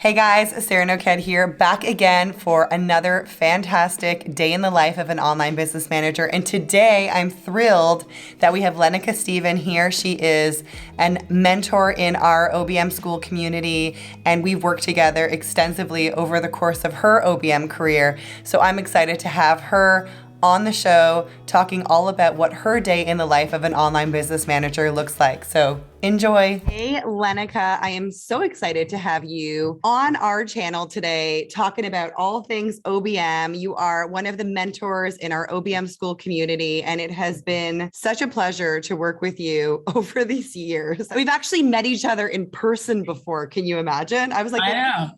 Hey guys, Sarah Noked here, back again for another fantastic day in the life of an online business manager. And today I'm thrilled that we have Lenica Stephen here. She is a mentor in our OBM school community, and we've worked together extensively over the course of her OBM career. So I'm excited to have her on the show talking all about what her day in the life of an online business manager looks like. So enjoy. Hey, Lenica, I am so excited to have you on our channel today talking about all things OBM. You are one of the mentors in our OBM school community, and it has been such a pleasure to work with you over these years. We've actually met each other in person before. Can you imagine? I was like, I know.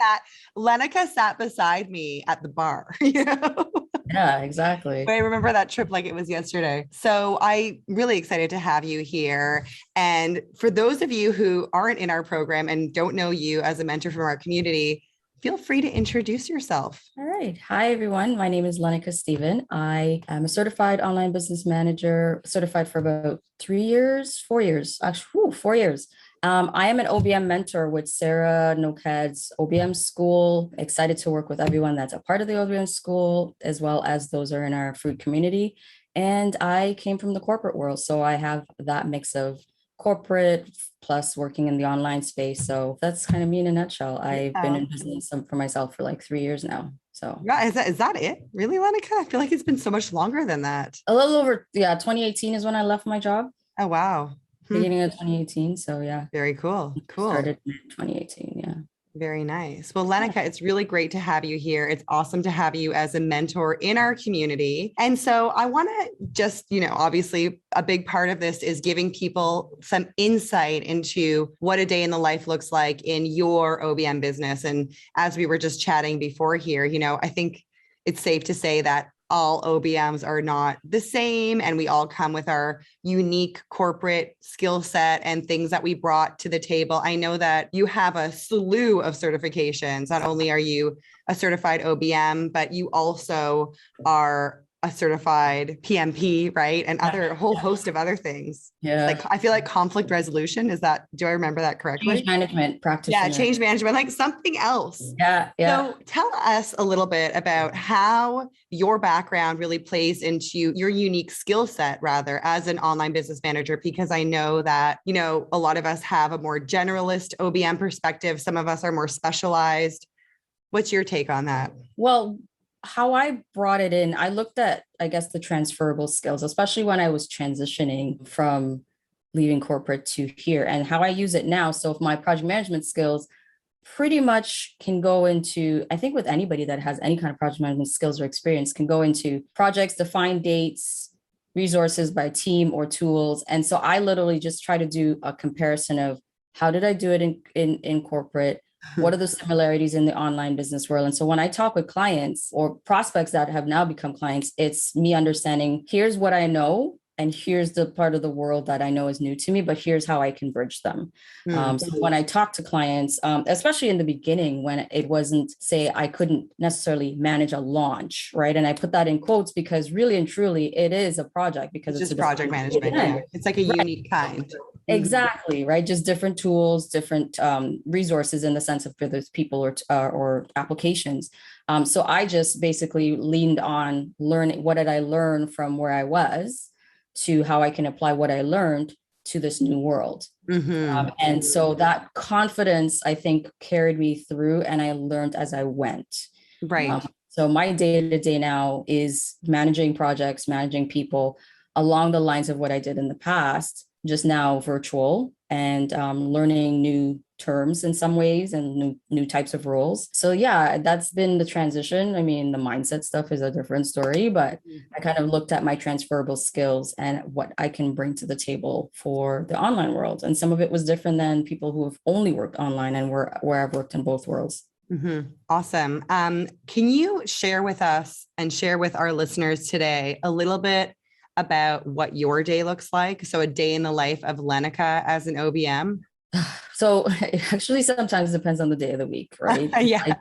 Lenica sat beside me at the bar, you know? Yeah, exactly. I remember that trip like it was yesterday. So I'm really excited to have you here. And for those of you who aren't in our program and don't know you as a mentor from our community, feel free to introduce yourself. All right. Hi, everyone. My name is Lenica Stephen. I am a certified online business manager, certified for about 3 years, 4 years, actually, 4 years. I am an OBM mentor with Sarah Noked's OBM school. Excited to work with everyone that's a part of the OBM school, as well as those are in our food community. And I came from the corporate world, so I have that mix of corporate plus working in the online space. So that's kind of me in a nutshell. I've been in business for myself for like 3 years now. So Yeah, is that it? Really, Lenica? I feel like it's been so much longer than that. a little over, yeah, 2018 is when I left my job, Oh, wow. beginning of 2018. So yeah, Very cool. Cool. started in 2018. Yeah. Very nice. Well, Lenica, it's really great to have you here. It's awesome to have you as a mentor in our community. And so I want to just, obviously a big part of this is giving people some insight into what a day in the life looks like in your OBM business. And as we were just chatting before here, I think it's safe to say that all OBMs are not the same, and we all come with our unique corporate skill set and things that we brought to the table. I know that you have a slew of certifications. Not only are you a certified OBM, but you also are a certified PMP, right? And other whole host of other things. Yeah. Like I feel like conflict resolution do I remember that Change correctly? management Yeah, practitioner. change management, like something else. Yeah. Yeah. So tell us a little bit about how your background really plays into your unique skill set, rather, as an online business manager, because I know that, a lot of us have a more generalist OBM perspective. Some of us are more specialized. What's your take on that? Well, how I brought it in, I looked at, I guess, the transferable skills, especially when I was transitioning from leaving corporate to here and how I use it now. So if my project management skills pretty much can go into, I think with anybody that has any kind of project management skills or experience can go into projects, define dates, resources by team or tools. And so I literally just try to do a comparison of how did I do it in corporate? What are the similarities in the online business world? And so when I talk with clients or prospects that have now become clients, it's me understanding here's what I know and here's the part of the world that I know is new to me, but here's how I can bridge them. So when I talk to clients, especially in the beginning, when it wasn't, say, I couldn't necessarily manage a launch, right? And I put that in quotes because really and truly, it is a project because It's it's just a project management. Yeah. It's like a right. unique kind. Exactly, right? Just different tools, different resources in the sense of whether it's people or applications. So I just basically leaned on learning. What did I learn from where I was to how I can apply what I learned to this new world? And so that confidence, I think, carried me through, and I learned as I went. Right. So my day to day now is managing projects, managing people along the lines of what I did in the past, just now virtual and learning new terms in some ways and new types of roles. So yeah, that's been the transition. I mean, the mindset stuff is a different story, but I kind of looked at my transferable skills and what I can bring to the table for the online world. And some of it was different than people who have only worked online and where I've worked in both worlds. Awesome. Can you share with us and share with our listeners today a little bit about what your day looks like? So a day in the life of Lenica as an OBM. So it actually sometimes depends on the day of the week, right? Yeah.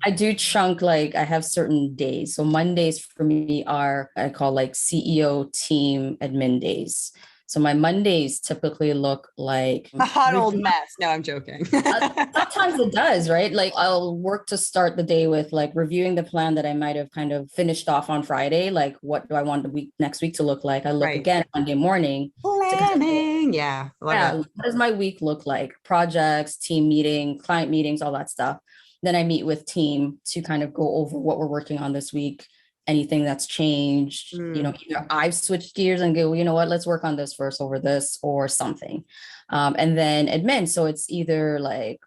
I do chunk, like I have certain days. So Mondays for me are I call like CEO team admin days. So my Mondays typically look like a hot old mess. No, I'm joking. Sometimes it does, right? Like I'll work to start the day with like reviewing the plan that I might have kind of finished off on Friday. Like, what do I want next week to look like? I look again Monday morning. Planning. Yeah. What does my week look like? Projects, team meeting, client meetings, all that stuff. Then I meet with team to kind of go over what we're working on this week, anything that's changed. Either I've switched gears and go, you know what, let's work on this first over this or something. And then admin. So it's either like,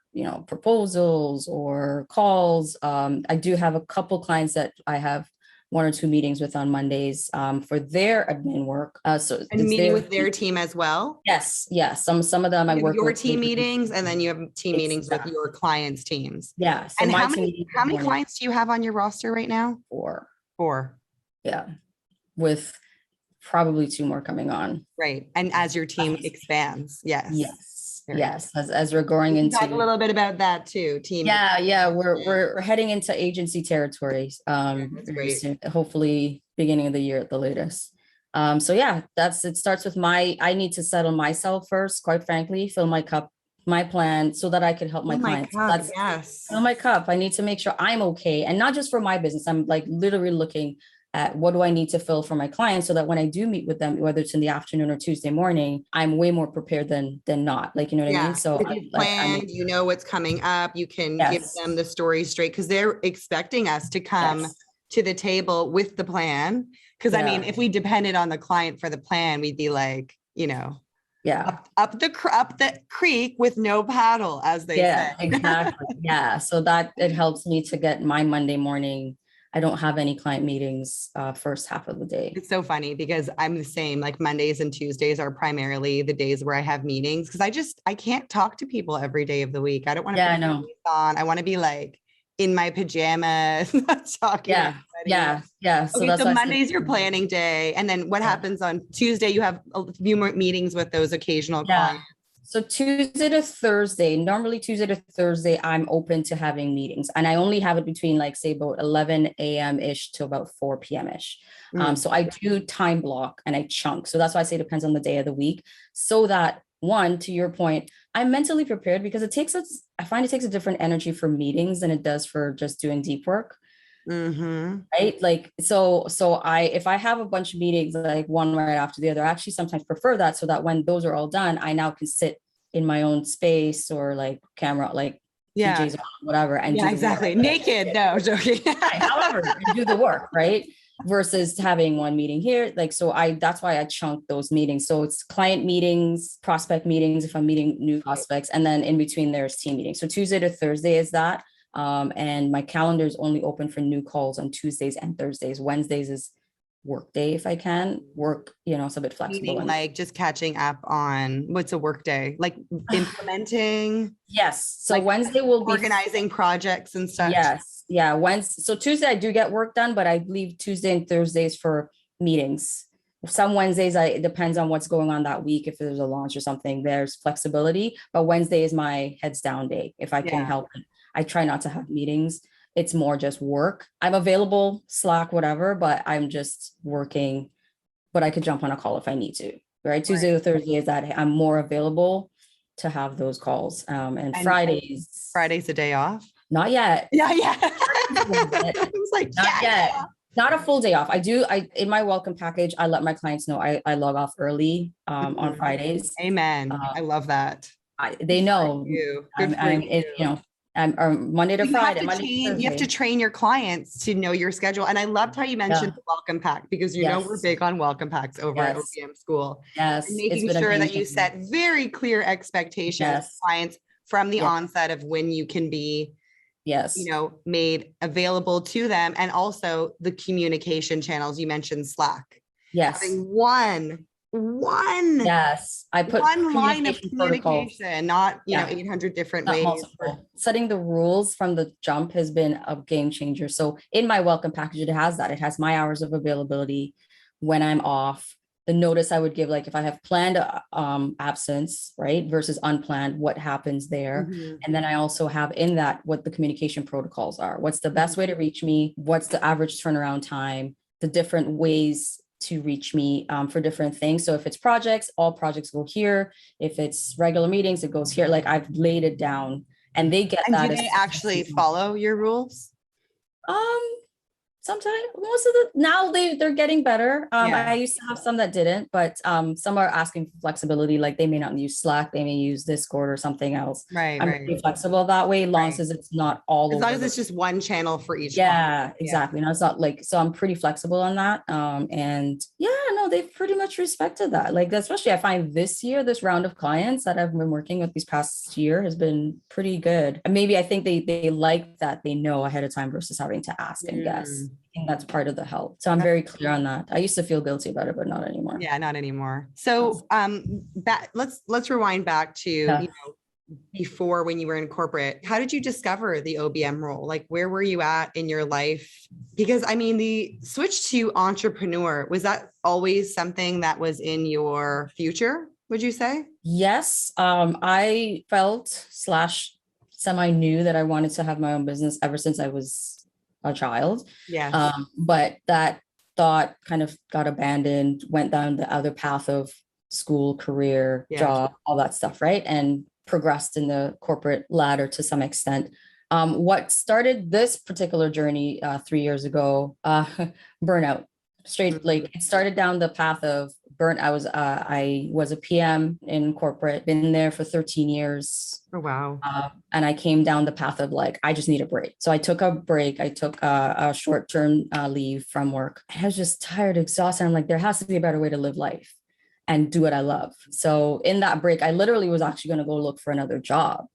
proposals or calls. I do have a couple clients that I have 1 or 2 meetings with on Mondays for their admin work. And meeting with their team as well? Yes. Some of them I work with. Your team meetings, and then you have team meetings with your clients' teams. Yeah. So and how many clients do you have on your roster right now? 4. 4. Yeah. With probably 2 more coming on. Right. And as your team expands. Yes. As we're going into talk a little bit about that too. Team. Yeah. We're heading into agency territory. Very soon, hopefully beginning of the year at the latest. So yeah, it starts with I need to settle myself first, quite frankly, fill my cup, my plan, so that I can help my clients. Fill my cup. I need to make sure I'm okay. And not just for my business. I'm like literally looking at what do I need to fill for my clients so that when I do meet with them, whether it's in the afternoon or Tuesday morning, I'm way more prepared than not. Like, you know what I mean? So you know what's coming up. You can give them the story straight because they're expecting us to come to the table with the plan. Because I mean, if we depended on the client for the plan, we'd be like, up the creek with no paddle, as they say. Exactly. So that it helps me to get my Monday morning. I don't have any client meetings first half of the day. It's so funny because I'm the same. Like Mondays and Tuesdays are primarily the days where I have meetings because I can't talk to people every day of the week. I don't want to put on. I want to be like in my pajamas talking. So that's the Monday's your planning day. And then what happens on Tuesday? You have a few more meetings with those occasional clients. So Tuesday to Thursday, normally Tuesday to Thursday, I'm open to having meetings. And I only have it between like, say, about 11 a.m.-ish to about 4 p.m.-ish. So I do time block and I chunk. So that's why I say it depends on the day of the week. So that, one, to your point, I'm mentally prepared because I find it takes a different energy for meetings than it does for just doing deep work. Right. Like, so if I have a bunch of meetings, like one right after the other, I actually sometimes prefer that so that when those are all done, I now can sit in my own space or like camera, like PJs or whatever. And naked. No, joking. However, do the work, right? Versus having one meeting here. Like, so that's why I chunk those meetings. So it's client meetings, prospect meetings, if I'm meeting new prospects, and then in between there's team meetings. So Tuesday to Thursday is that. And my calendar is only open for new calls on Tuesdays and Thursdays. Wednesdays is work day if I can work, it's a bit flexible. Meaning like just catching up on what's a work day, like implementing. Yes. So like Wednesday will be organizing projects and stuff. Yes. Yeah. So Tuesday I do get work done, but I leave Tuesday and Thursdays for meetings. Some Wednesdays, it depends on what's going on that week. If there's a launch or something, there's flexibility, but Wednesday is my heads down day. If I can help it. I try not to have meetings. It's more just work. I'm available, Slack, whatever, but I'm just working, but I could jump on a call if I need to, right? Tuesday to Thursday is that I'm more available to have those calls. And Fridays. Friday's a day off? Not yet. I was like, not yet. Not a full day off. In my welcome package, I let my clients know I log off early on Fridays. Amen. I love that. They know. Good for you. Monday to Friday. You have to train your clients to know your schedule. And I loved how you mentioned the welcome pack because we're big on welcome packs over at OBM School. Yes. And making sure that you set very clear expectations for clients from the onset of when you can be made available to them. And also the communication channels. You mentioned Slack. Yes. Having one. I put one line of communication, not 800 different ways. Setting the rules from the jump has been a game changer. So in my welcome package, it has that. It has my hours of availability, when I'm off, the notice I would give, like if I have planned absence, right, versus unplanned, what happens there. And then I also have in that what the communication protocols are. What's the best way to reach me? What's the average turnaround time? The different ways to reach me for different things. So if it's projects, all projects go here. If it's regular meetings, it goes here. Like I've laid it down and they get And that. do they actually follow your rules? Um, Sometimes most of the now they're getting better. I used to have some that didn't, but some are asking for flexibility, like they may not use Slack, they may use Discord or something else. Right, I'm right. pretty flexible that way, long as it's not all As over. long as it's just one channel for each Yeah, exactly. No, it's not like, so I'm pretty flexible on that. And yeah, no, they've pretty much respected that. Like, especially I find this year, this round of clients that I've been working with these past year has been pretty good. And maybe I think they like that they know ahead of time versus having to ask and guess. I think that's part of the help. So I'm very clear on that. I used to feel guilty about it, but not anymore. Yeah, not anymore. So let's rewind back to you know, before when you were in corporate. How did you discover the OBM role? Like, where were you at in your life? Because I mean, the switch to entrepreneur, was that always something that was in your future, would you say? Yes. I felt / semi knew that I wanted to have my own business ever since I was a child. Yeah. But that thought kind of got abandoned, went down the other path of school, career, job, all that stuff, right? And progressed in the corporate ladder to some extent. What started this particular journey 3 years ago, burnout. Straight, like it started down the path of burnt. I was a PM in corporate, been there for 13 years. Oh, wow. And I came down the path of like, I just need a break. So I took a break. I took a short-term leave from work. I was just tired, exhausted. I'm like, there has to be a better way to live life and do what I love. So in that break, I literally was actually going to go look for another job.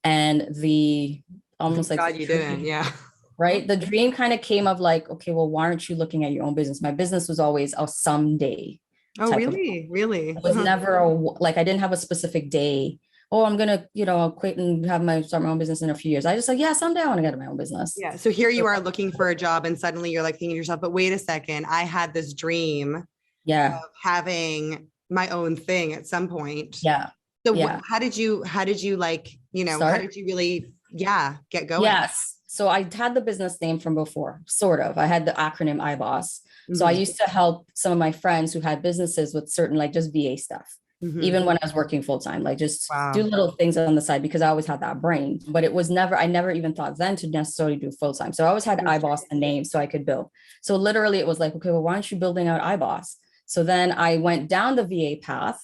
And the almost like, God, you didn't. Yeah. Right. The dream kind of came of like, okay, well, why aren't you looking at your own business? My business was always a someday. Oh, really? Really? It was never like, I didn't have a specific day. Oh, I'm going to, quit and start my own business in a few years. I just like, yeah, someday I want to get my own business. Yeah. So here you are looking for a job and suddenly you're like thinking to yourself, but wait a second, I had this dream of having my own thing at some point. Yeah. So how did you like, how did you really, get going? Yes. So I had the business name from before, sort of. I had the acronym IBOSS. So I used to help some of my friends who had businesses with certain, like just VA stuff, even when I was working full time, like just do little things on the side because I always had that brain. But it was I never even thought then to necessarily do full time. So I always had IBOSS the name so I could build. So literally it was like, okay, well, why aren't you building out IBOSS? So then I went down the VA path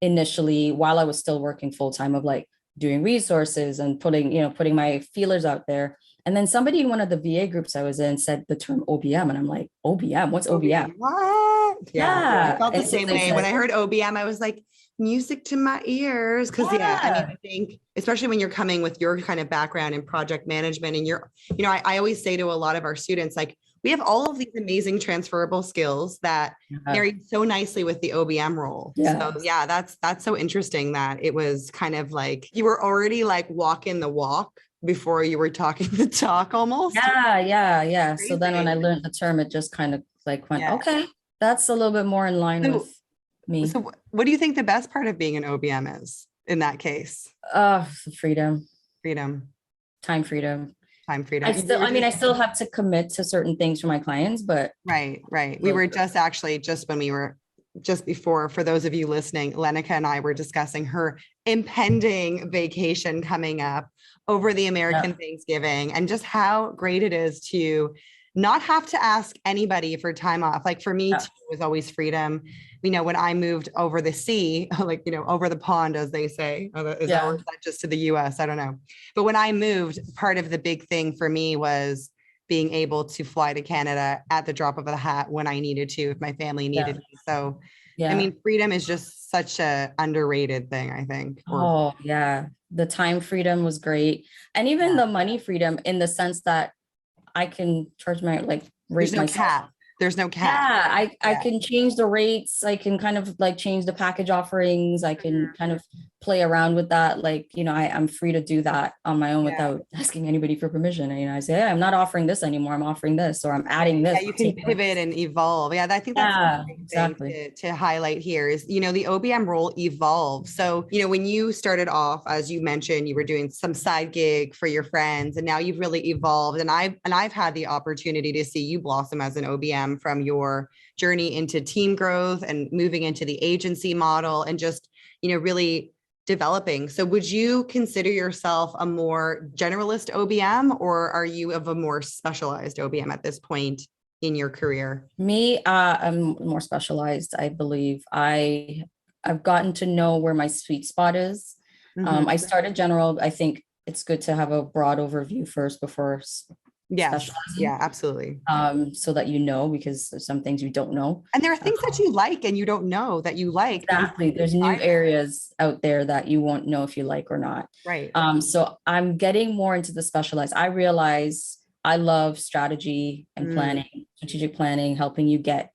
initially while I was still working full time of like doing resources and putting my feelers out there. And then somebody in one of the VA groups I was in said the term OBM. And I'm like, OBM? What's OBM? What? Yeah. I felt the same way. When I heard OBM, I was like, music to my ears. Because I think, especially when you're coming with your kind of background in project management and I always say to a lot of our students, like, we have all of these amazing transferable skills that marry so nicely with the OBM role. So that's so interesting that it was kind of like you were already like walking the walk before you were talking the talk almost. Yeah. So then when I learned the term, it just kind of like went, okay, that's a little bit more in line with me. So what do you think the best part of being an OBM is in that case? Freedom. Time freedom. I still have to commit to certain things for my clients, but right. We were just before, for those of you listening, Lenica and I were discussing her impending vacation coming up over the American Thanksgiving and just how great it is to not have to ask anybody for time off. Like for me, too, it was always freedom. When I moved over the sea, like, over the pond, as they say, is that just to the US? I don't know. But when I moved, part of the big thing for me was being able to fly to Canada at the drop of a hat when I needed to, if my family needed me. So, freedom is just such a underrated thing, I think. The time freedom was great. And even the money freedom in the sense that I can charge my, raise my cap. There's no cap. I can change the rates. I can kind of like change the package offerings. I can kind of play around with that. I'm free to do that on my own without asking anybody for permission. And I say, hey, I'm not offering this anymore. I'm offering this, or I'm adding this. You can pivot and evolve. I think that's exactly to highlight here is, the OBM role evolves. So, when you started off, as you mentioned, you were doing some side gig for your friends, and now you've really evolved. And I've had the opportunity to see you blossom as an OBM OBM from your journey into team growth and moving into the agency model and just, really developing. So would you consider yourself a more generalist OBM, or are you of a more specialized OBM at this point in your career? Me, I'm more specialized, I believe. I've gotten to know where my sweet spot is. I started general. I think it's good to have a broad overview first before Yes. Yeah, absolutely. So that because there's some things you don't know. And there are things that you like and you don't know that you like. Exactly. There's new areas out there that you won't know if you like or not. Right. So I'm getting more into the specialized. I realize I love strategy and planning, strategic planning, helping you get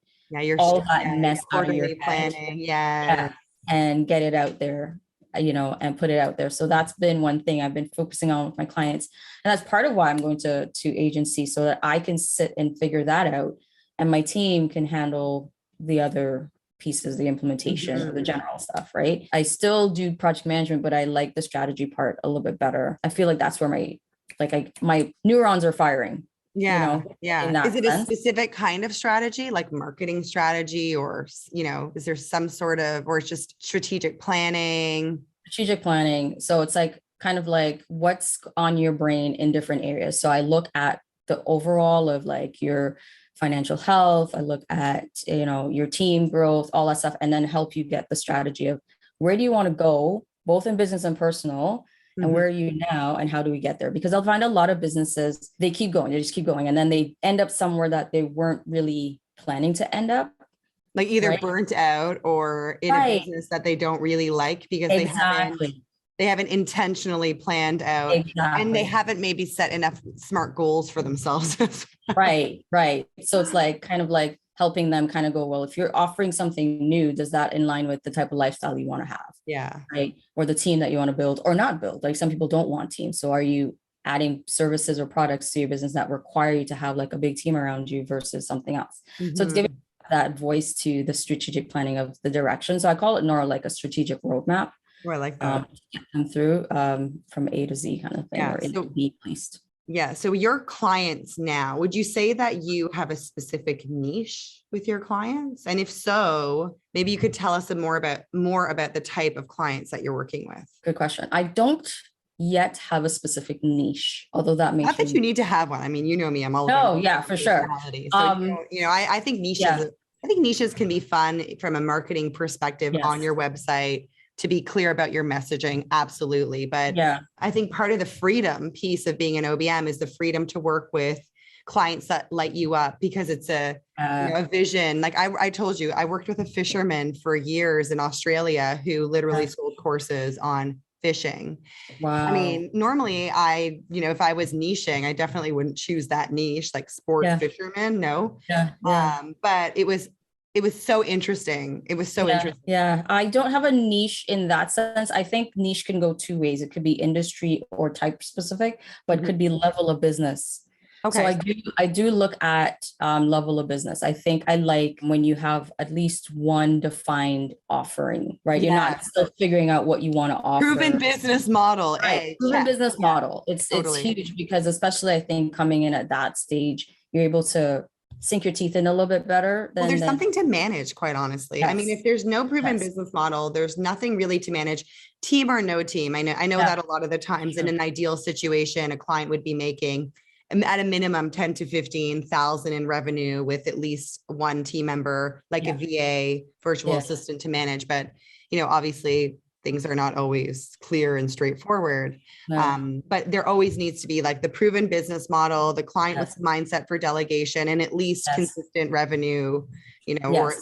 all that mess out of your planning. Yeah. And get it out there, and put it out there. So that's been one thing I've been focusing on with my clients. And that's part of why I'm going to agency, so that I can sit and figure that out. And my team can handle the other pieces, the implementation, the general stuff, right? I still do project management, but I like the strategy part a little bit better. I feel like that's where my neurons are firing. Yeah. Is it sense. A specific kind of strategy, like marketing strategy, or, is there some sort of, or it's just strategic planning? Strategic planning. So it's kind of like what's on your brain in different areas. So I look at the overall of your financial health. I look at, your team growth, all that stuff, and then help you get the strategy of where do you want to go, both in business and personal. And where are you now and how do we get there? Because I'll find a lot of businesses, they just keep going and then they end up somewhere that they weren't really planning to end up. Like either burnt out or in a business that they don't really like because they haven't intentionally planned out and they haven't maybe set enough smart goals for themselves. Right. So it's kind of helping them kind of go, well, if you're offering something new, does that in line with the type of lifestyle you want to have? Yeah. Right. Or the team that you want to build or not build. Some people don't want teams. So are you adding services or products to your business that require you to have a big team around you versus something else? So it's giving that voice to the strategic planning of the direction. So I call it more like a strategic roadmap. Oh, I like that. Get them through from A to Z kind of thing, or A to B at least. Yeah. So your clients now, would you say that you have a specific niche with your clients? And if so, maybe you could tell us more about the type of clients that you're working with. Good question. I don't yet have a specific niche, although that makes not that you need to have one. I mean, you know me, I'm all about yeah, for sure. So I think niches, I think niches can be fun from a marketing perspective on your website, to be clear about your messaging. Absolutely. But I think part of the freedom piece of being an OBM is the freedom to work with clients that light you up, because it's a vision. Like I told you, I worked with a fisherman for years in Australia who literally sold courses on fishing. Wow. I mean, normally if I was niching, I definitely wouldn't choose that niche, like sport fisherman. No. But it was so interesting. It was so interesting. Yeah. I don't have a niche in that sense. I think niche can go two ways. It could be industry or type specific, but it could be level of business. Okay. So I do look at level of business. I think I like when you have at least one defined offering, right? You're not still figuring out what you want to offer. Proven business model. Right. Proven business model. It's huge, because especially I think coming in at that stage, you're able to sink your teeth in a little bit better. There's something to manage, quite honestly. Yes. I mean, if there's no proven business model, there's nothing really to manage, team or no team. I know that a lot of the times in an ideal situation, a client would be making at a minimum 10 to 15,000 in revenue with at least one team member, like a VA, virtual assistant to manage. But, obviously things are not always clear and straightforward. But there always needs to be the proven business model, the client with mindset for delegation, and at least consistent revenue, or,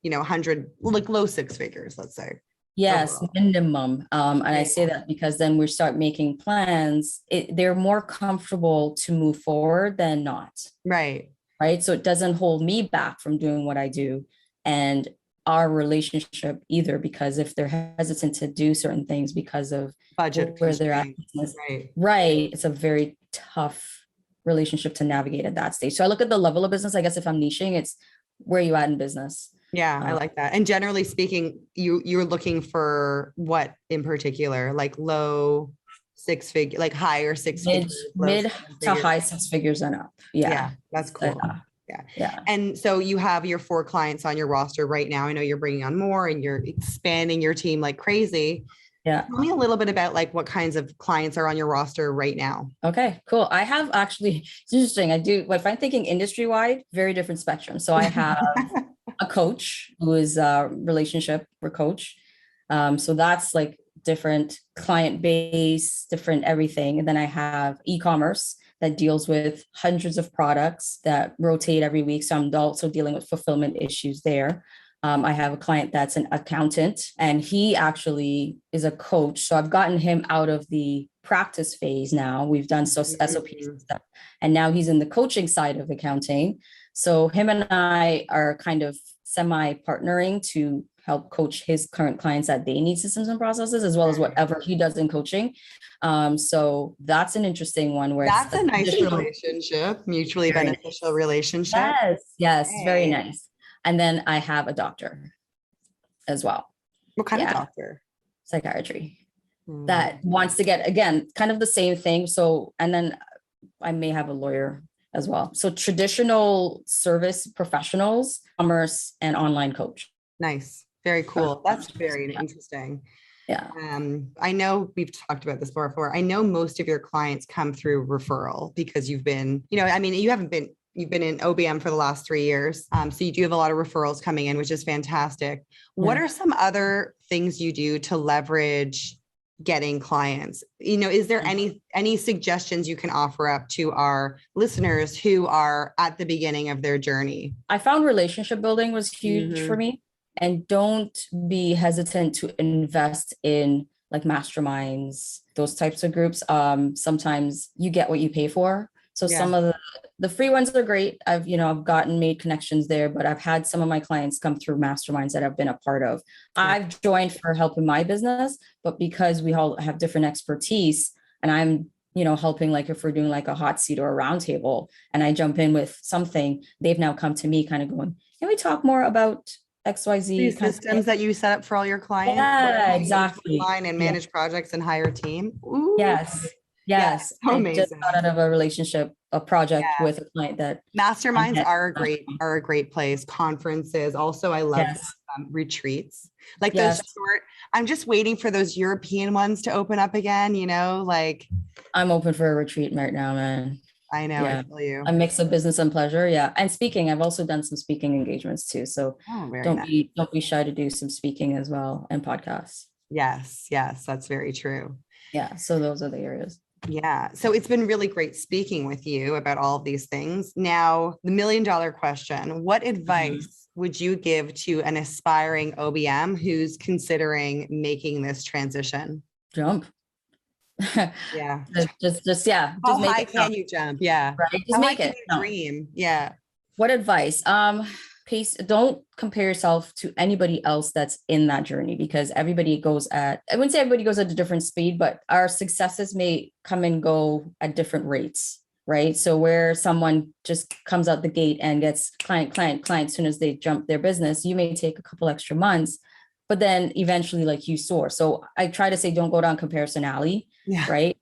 100, low six figures, let's say. Yes, minimum. And I say that because then we start making plans. They're more comfortable to move forward than not. Right. So it doesn't hold me back from doing what I do, and our relationship either, because if they're hesitant to do certain things because of budget where they're at, right, it's a very tough relationship to navigate at that stage. So I look at the level of business. I guess if I'm niching, it's where you at in business. Yeah, I like that. And generally speaking, you're looking for what in particular, like low six figure, like higher six figures, mid to high six figures and up. Yeah, that's cool. Yeah. And so you have your 4 clients on your roster right now. I know you're bringing on more and you're expanding your team like crazy. Yeah. Tell me a little bit about like what kinds of clients are on your roster right now. Okay, cool. I have actually, it's interesting. If I'm thinking industry wide, very different spectrum. So I have a coach who is a relationship coach. So that's like different client base, different everything. And then I have e-commerce that deals with hundreds of products that rotate every week. So I'm also dealing with fulfillment issues there. I have a client that's an accountant, and he actually is a coach. So I've gotten him out of the practice phase now. We've done SOPs and stuff, and now he's in the coaching side of accounting. So him and I are kind of semi-partnering to help coach his current clients that they need systems and processes, as well as whatever he does in coaching. So that's an interesting one where that's a nice relationship, mutually beneficial relationship. Yes, very nice. And then I have a doctor as well. What kind of doctor? Psychiatry. That wants to get, again, kind of the same thing. So, and then I may have a lawyer as well. So traditional service professionals, commerce, and online coach. Nice. Very cool. That's very interesting. Yeah. I know we've talked about this before. I know most of your clients come through referral because you've been, I mean, you've been in OBM for the last 3 years. So you do have a lot of referrals coming in, which is fantastic. What are some other things you do to leverage getting clients? Is there any suggestions you can offer up to our listeners who are at the beginning of their journey? I found relationship building was huge for me. And don't be hesitant to invest in like masterminds, those types of groups. Sometimes you get what you pay for. So some of the free ones are great. I've made connections there, but I've had some of my clients come through masterminds that I've been a part of. I've joined for help in my business, but because we all have different expertise and I'm, helping, like if we're doing like a hot seat or a round table and I jump in with something, they've now come to me kind of going, can we talk more about XYZ these systems that you set up for all your clients? Yeah, exactly. And manage projects and hire a team. Ooh. Yes. I just got out of a project with a client that masterminds are a great place. Conferences. Also, I love retreats. Like those short, I'm just waiting for those European ones to open up again, like I'm open for a retreat right now, man. I know, I feel you. A mix of business and pleasure. Yeah. And speaking, I've also done some speaking engagements too. So don't be shy to do some speaking as well and podcasts. Yes, that's very true. Yeah. So those are the areas. Yeah. So it's been really great speaking with you about all of these things. Now, the $1 million question, what advice would you give to an aspiring OBM who's considering making this transition? Jump. Just how high can you jump? Right. Just make it dream. What advice? Don't compare yourself to anybody else that's in that journey, because I wouldn't say everybody goes at a different speed, but our successes may come and go at different rates, right? So where someone just comes out the gate and gets client as soon as they jump their business, you may take a couple extra months, but then eventually like you soar. So I try to say, don't go down comparison alley, right?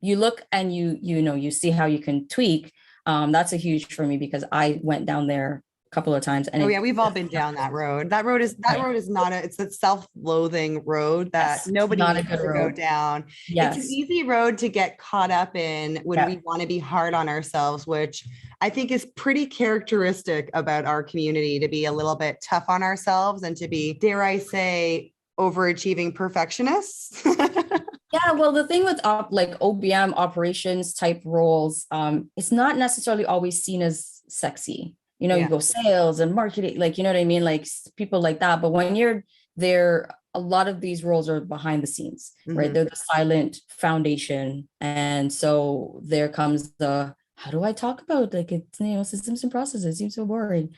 You look and you see how you can tweak. That's a huge for me, because I went down there a couple of times. And we've all been down that road. That road is not it's a self-loathing road that nobody needs to go down. It's an easy road to get caught up in when we want to be hard on ourselves, which I think is pretty characteristic about our community, to be a little bit tough on ourselves and to be, dare I say, overachieving perfectionists. Yeah, well, the thing with like OBM operations type roles, it's not necessarily always seen as sexy. You go sales and marketing, like, you know what I mean? Like people like that. But when you're there, a lot of these roles are behind the scenes, right? They're the silent foundation. And so there comes how do I talk about like systems and processes? It seems so boring.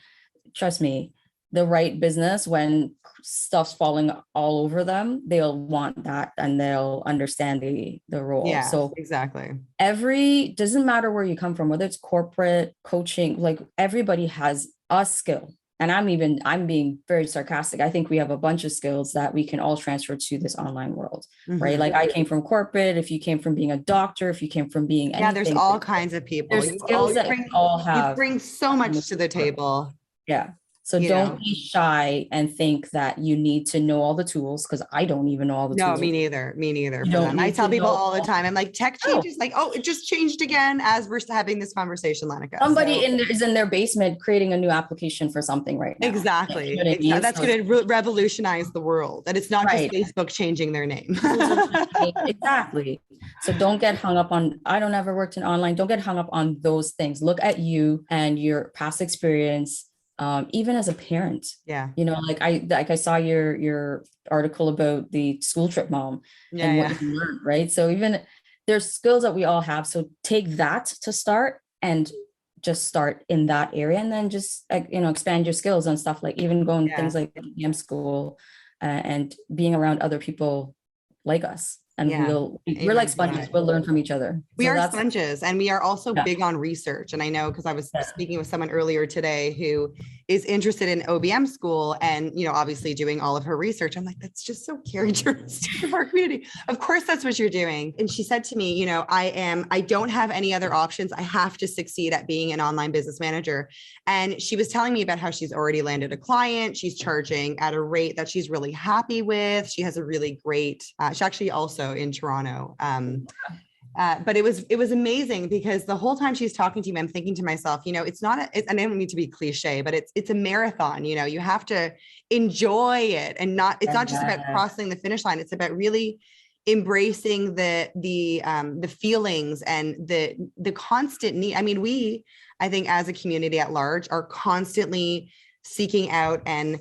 Trust me, the right business, when stuff's falling all over them, they'll want that and they'll understand the role. Yeah, so exactly. Doesn't matter where you come from, whether it's corporate, coaching, like everybody has a skill, and I'm being very sarcastic. I think we have a bunch of skills that we can all transfer to this online world, right? Like I came from corporate. If you came from being a doctor, if you came from being anything, there's all kinds of people. There's skills that we all have. You bring so much to the table. Yeah. So don't be shy and think that you need to know all the tools, because I don't even know all the tools. No, me neither. I tell people all the time, I'm like, tech changes, like, oh, it just changed again as we're having this conversation, Lenica. Somebody is in their basement creating a new application for something right now. Exactly. That's going to revolutionize the world. And it's not just Facebook changing their name. Exactly. So don't get hung up on, I don't ever worked in online. Don't get hung up on those things. Look at you and your past experience. Even as a parent, like I saw your article about the school trip mom and what you learned, right? So even there's skills that we all have. So take that to start and just start in that area, and then just expand your skills and stuff, like even going things like OBM school and being around other people like us. And we're like sponges. We'll learn from each other. We are sponges, and we are also big on research. And I know, because I was speaking with someone earlier today who is interested in OBM school and, obviously doing all of her research. I'm like, that's just so characteristic of our community. Of course, that's what you're doing. And she said to me, I don't have any other options. I have to succeed at being an online business manager. And she was telling me about how she's already landed a client. She's charging at a rate that she's really happy with. She has a really great, she actually also in Toronto. But it was amazing, because the whole time she's talking to me, I'm thinking to myself, it's not, and I don't mean to be cliche, but it's a marathon. You have to enjoy it, and it's not just about crossing the finish line. It's about really embracing the feelings and the constant need. I mean, I think as a community at large are constantly seeking out and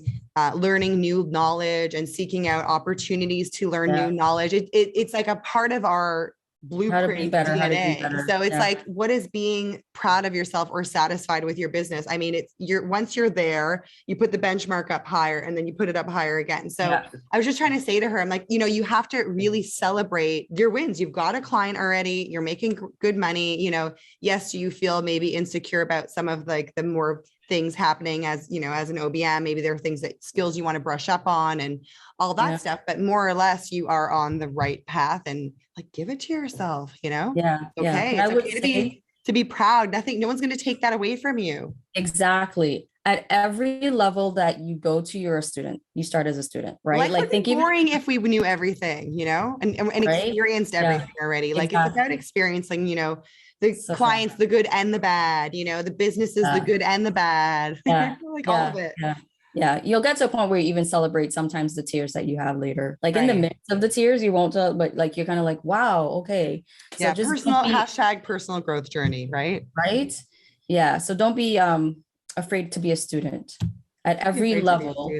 learning new knowledge and seeking out opportunities to learn new knowledge. It's like a part of our blueprint DNA. So it's like, what is being proud of yourself or satisfied with your business? I mean, once you're there, you put the benchmark up higher, and then you put it up higher again. So I was just trying to say to her, I'm like, you have to really celebrate your wins. You've got a client already, you're making good money. Yes, you feel maybe insecure about some of like the more things happening as an OBM. Maybe there are skills you want to brush up on and all that stuff, but more or less you are on the right path, and like, give it to yourself, Okay. It's okay to be proud. No one's going to take that away from you. Exactly. At every level that you go to, you're a student. You start as a student, right? Like think boring if we knew everything, and experienced everything already. Like it's about experiencing, the clients, the good and the bad, the businesses, the good and the bad, all of it. Yeah. You'll get to a point where you even celebrate sometimes the tears that you have later. Like in the midst of the tears, you won't, but like, you're kind of like, wow, okay. So just personal growth journey, right? Right. Yeah. So don't be afraid to be a student at every level.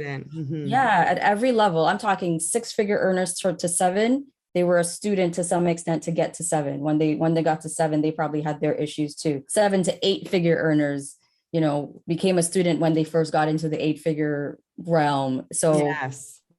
At every level. I'm talking 6-figure earners to 7. They were a student to some extent to get to 7. When they got to 7, they probably had their issues too. 7 to 8-figure earners, became a student when they first got into the 8-figure realm. So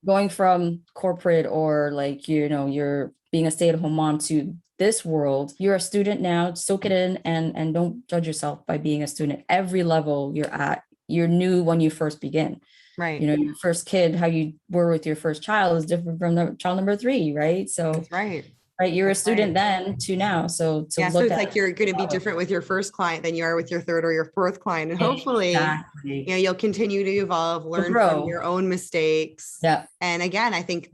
going from corporate or like, you're being a stay-at-home mom to this world, you're a student now. Soak it in and don't judge yourself by being a student. Every level you're at, you're new when you first begin. Right. Your first kid, how you were with your first child is different from the child number 3, right? So that's right. You're a student then to now. So so it's like you're going to be different with your first client than you are with your third or your fourth client. And hopefully, you'll continue to evolve, learn from your own mistakes. Yeah. And again, I think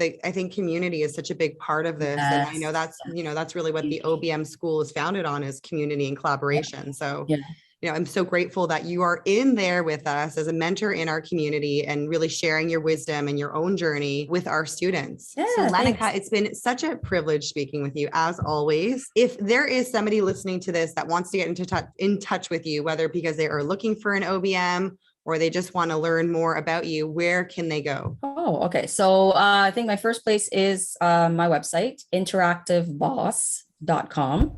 community is such a big part of this. And I know that's really what the OBM school is founded on, is community and collaboration. So I'm so grateful that you are in there with us as a mentor in our community and really sharing your wisdom and your own journey with our students. So Lenica, it's been such a privilege speaking with you as always. If there is somebody listening to this that wants to get in touch with you, whether because they are looking for an OBM or they just want to learn more about you, where can they go? Oh, okay. So I think my first place is my website, interactiveboss.com.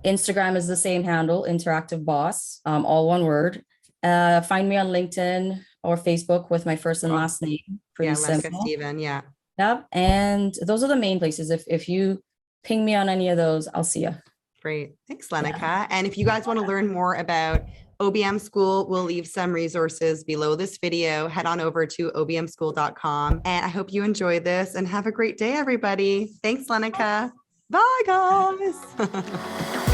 Instagram is the same handle, Interactive Boss, all one word. Find me on LinkedIn or Facebook with my first and last name. Pretty simple. Lenica Stephen, Yep. And those are the main places. If you ping me on any of those, I'll see you. Great. Thanks, Lenica. And if you guys want to learn more about OBM School will leave some resources below this video. Head on over to obmschool.com. And I hope you enjoy this and have a great day, everybody. Thanks, Lenica. Bye, guys.